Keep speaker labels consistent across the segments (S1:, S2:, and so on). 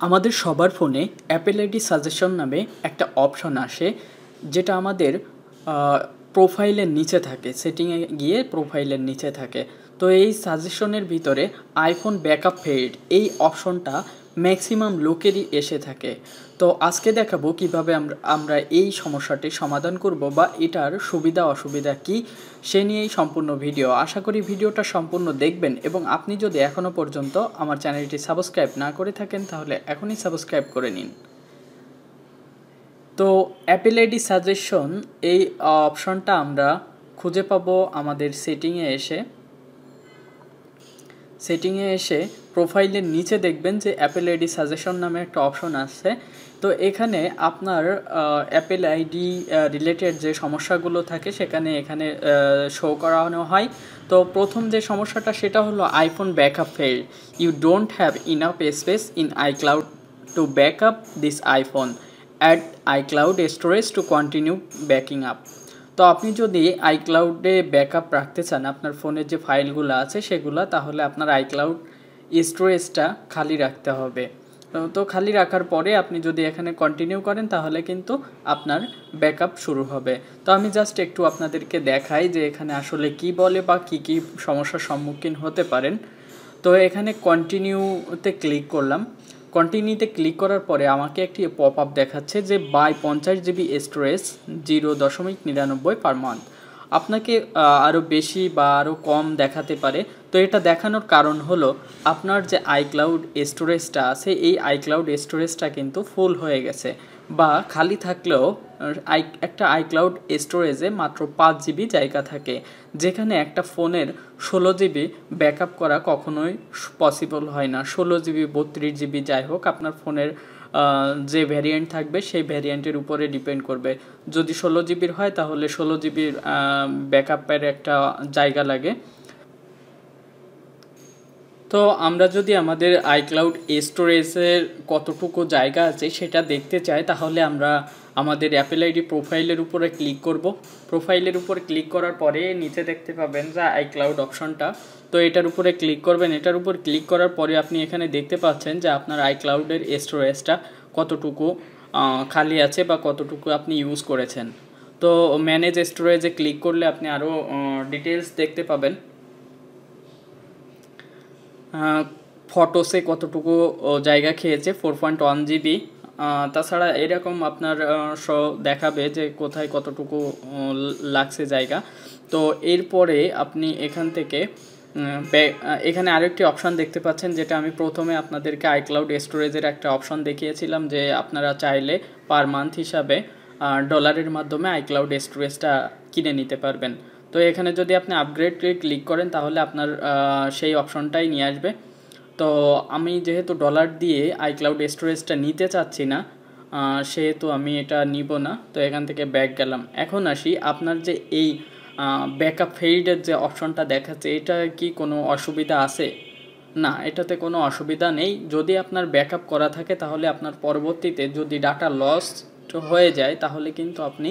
S1: আমাদের সবার ফোনে অ্যাপেল আইডি সাজেশন নামে একটা অপশন আসে, যেটা আমাদের প্রোফাইলের নিচে থাকে। সেটিংয়ে গিয়ে প্রোফাইলের নিচে থাকে। তো এই সাজেশনের ভিতরে আইফোন ব্যাকআপ ফেড এই অপশনটা ম্যাক্সিমাম লোকেরই এসে থাকে। তো আজকে দেখাবো কিভাবে আমরা এই সমস্যাটির সমাধান করব বা এটার সুবিধা অসুবিধা কি সে নিয়েই সম্পূর্ণ ভিডিও। আশা করি ভিডিওটা সম্পূর্ণ দেখবেন এবং আপনি যদি এখনও পর্যন্ত আমার চ্যানেলটি সাবস্ক্রাইব না করে থাকেন তাহলে এখনই সাবস্ক্রাইব করে নিন। তো অ্যাপেল আইডি সাজেশন এই অপশনটা আমরা খুঁজে পাবো আমাদের সেটিংয়ে এসে প্রোফাইলের নিচে দেখবেন যে অ্যাপেল আইডি সাজেশন নামে একটা অপশন আছে। তো এখানে আপনার অ্যাপেল আইডি রিলেটেড যে সমস্যাগুলো থাকে এখানে শো করানো হয়। তো প্রথম যে সমস্যাটা সেটা হলো iPhone backup fail, you don't have enough space in iCloud to backup this iPhone, add iCloud storage to continue backing up. তো আপনি যদি আইক্লাউডে ব্যাকআপ রাখতে চান আপনার ফোনের যে ফাইলগুলো আছে সেগুলো, তাহলে আপনার আইক্লাউড স্টোরেজটা খালি রাখতে হবে। তো খালি রাখার পরে আপনি যদি এখানে কন্টিনিউ করেন তাহলে কিন্তু আপনার ব্যাকআপ শুরু হবে। তো আমি জাস্ট একটু আপনাদেরকে দেখাই যে এখানে আসলে কি বলে বা কি কি সমস্যার সম্মুখীন হতে পারেন। তো এখানে কন্টিনিউতে ক্লিক করলাম। কন্টিনিউতে ক্লিক করার পরে আমাকে একটি পপ আপ দেখাচ্ছে যে buy 50 GB storage 0.99 per month. আপনাকে আরও বেশি বা আরও কম দেখাতে পারে। তো এটা দেখানোর কারণ হলো আপনার যে আইক্লাউড স্টোরেজটা আছে এই আইক্লাউড স্টোরেজটা কিন্তু ফুল হয়ে গেছে, বা খালি থাকলেও একটা আইক্লাউড স্টোরেজে মাত্র 5 জিবি জায়গা থাকে, যেখানে একটা ফোনের 16 জিবি ব্যাকআপ করা কখনোই পসিবল হয় না। 16 জিবি 32 জিবি যাই হোক, আপনার ফোনের যে ভ্যারিয়েন্ট থাকবে সেই ভ্যারিয়েন্টের উপরে ডিপেন্ড করবে। যদি 16 জিবির হয় তাহলে 16 জিবির ব্যাকআপের একটা জায়গা লাগে। তো আমরা যদি আমাদের আইক্লাউড স্টোরেজের কতটুকু জায়গা আছে সেটা দেখতে চাই, তাহলে আমরা আমাদের অ্যাপেল আইডি প্রোফাইলের উপরে ক্লিক করব। প্রোফাইলের উপর ক্লিক করার পরে নিচে দেখতে পাবেন যে আইক্লাউড অপশনটা, তো এটার উপরে ক্লিক করবেন। এটার উপর ক্লিক করার পরে আপনি এখানে দেখতে পাচ্ছেন যে আপনার আইক্লাউডের স্টোরেজটা কতটুকু খালি আছে বা কতটুকু আপনি ইউজ করেছেন। তো ম্যানেজ স্টোরেজে ক্লিক করলে আপনি আরও ডিটেলস দেখতে পাবেন। ফটোসে কতটুকু জায়গা খেয়েছে 4.1 জিবি। তাছাড়া এরকম আপনার দেখাবে যে কোথায় কতটুকু লাগছে জায়গা। তো এরপরে আপনি এখান থেকে এখানে আরেকটি অপশান দেখতে পাচ্ছেন, যেটা আমি প্রথমে আপনাদেরকে আইক্লাউড স্টোরেজের একটা অপশান দেখিয়েছিলাম যে আপনারা চাইলে পার মান্থ হিসাবে ডলারের মাধ্যমে আইক্লাউড স্টোরেজটা কিনে নিতে পারবেন। তো এখানে যদি আপনি আপগ্রেড ক্লিক করেন তাহলে আপনার সেই অপশনটাই নিয়ে আসবে। তো আমি যেহেতু ডলার দিয়ে আইক্লাউড স্টোরেজটা নিতে চাচ্ছি না, সেহেতু আমি এটা নিব না। তো এখান থেকে ব্যাক গেলাম। এখন আসি, আপনার যে এই ব্যাকআপ ফেইডের যে অপশনটা দেখাচ্ছে এটা কি কোনো অসুবিধা আছে? না, এটাতে কোনো অসুবিধা নেই। যদি আপনার ব্যাকআপ করা থাকে তাহলে আপনার পরবর্তীতে যদি ডাটা লস হয়ে যায় তাহলে কিন্তু আপনি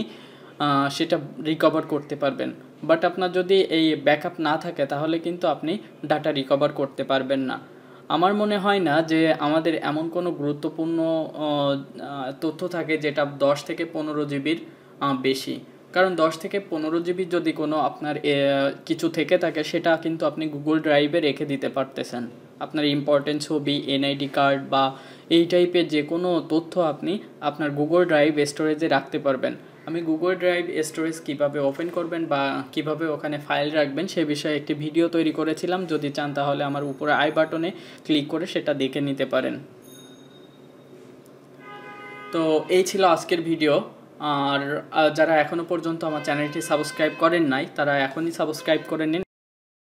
S1: সেটা রিকভার করতে পারবেন। বাট আপনার যদি এই ব্যাকআপ না থাকে তাহলে কিন্তু আপনি ডাটা রিকভার করতে পারবেন না। আমার মনে হয় না যে আমাদের এমন কোনো গুরুত্বপূর্ণ তথ্য থাকে যেটা 10 থেকে 15 জিবির বেশি। কারণ 10 থেকে 15 জিবি যদি কোনো আপনার কিছু থেকে থাকে সেটা কিন্তু আপনি গুগল ড্রাইভে রেখে দিতে পারতেছেন। আপনার ইম্পর্টেন্ট ছবি, এনআইডি কার্ড বা এই টাইপের যে কোনো তথ্য আপনি আপনার গুগল ড্রাইভ স্টোরেজে রাখতে পারবেন। আমি গুগল ড্রাইভ স্টোরেজ কীভাবে ওপেন করবেন বা কীভাবে ওখানে ফাইল রাখবেন সে বিষয়ে একটি ভিডিও তৈরি করেছিলাম। যদি চান তাহলে আমার উপরে আই বাটনে ক্লিক করে সেটা দেখে নিতে পারেন। তো এই ছিল আজকের ভিডিও। আর যারা এখনও পর্যন্ত আমার চ্যানেলটি সাবস্ক্রাইব করেন নাই তারা এখনই সাবস্ক্রাইব করে নিন।